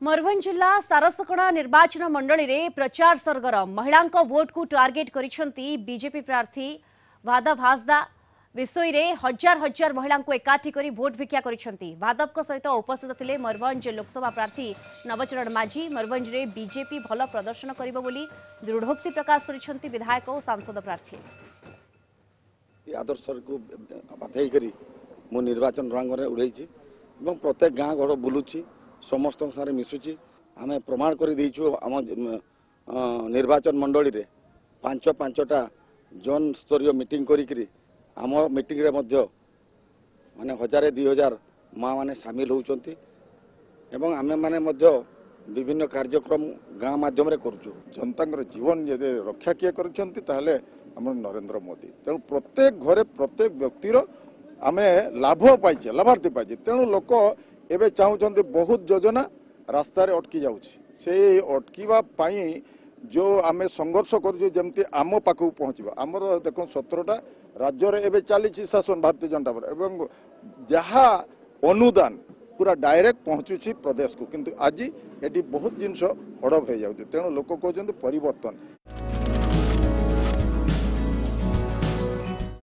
मयूरभंज जिला सारसकणा निर्वाचन मंडली रे प्रचार सरगरम महिला भोट को टार्गेट करिसेंती बीजेपी प्रार्थी भादव हासदा विषय रे हजार हजार महिला एकाठी करी भोट भिक्षा करिसेंती। भादव सहित उपस्थित थिले मयूरभंज लोकसभा प्रार्थी नवचरण माझी। मयूरभंज रे बीजेपी भल प्रदर्शन करिबो बोली दृढ़ोक्ति प्रकाश करिसेंती विधायक और सांसद प्रार्थी। आदर्श को बाधई करी मु निर्वाचन रंग उड़े प्रत्येक गाँ घर बुलूची समस्त सारे मिसुची आम प्रमाण कर देचु आम निर्वाचन मंडली रे पांच पांचटा जोन स्तरीय मीटिंग करी आम मीटिंग रे मध्य माने 1000-2000 माँ माने सामिल होउचंती एवं आमे माने मध्य विभिन्न कार्यक्रम गाँ माध्यम रे करूछु। जनता जीवन यदि रक्षा किए करछंती ताहले हमर नरेंद्र मोदी तेणु प्रत्येक घरे प्रत्येक व्यक्तिर आमे लाभ पाइछे लाभार्थी पाइछे तेणु लोक एबे चाहूचंती बहुत योजना रास्ता रे अटकी जाउछि से अटकीवा पाई जो आमे संघर्ष करूछु जेमती आम पाखु पहुँचबा आमर देखो 17टा राज्य रे एबे चली शासन भारतीय जनता पार्टी एवं जहा अनुदान पूरा डायरेक्ट पहुँचुछि प्रदेश को किंतु आज एटी बहुत जिनस हड़प हो जाउछि तेणु लोक कहउछंती परिवर्तन।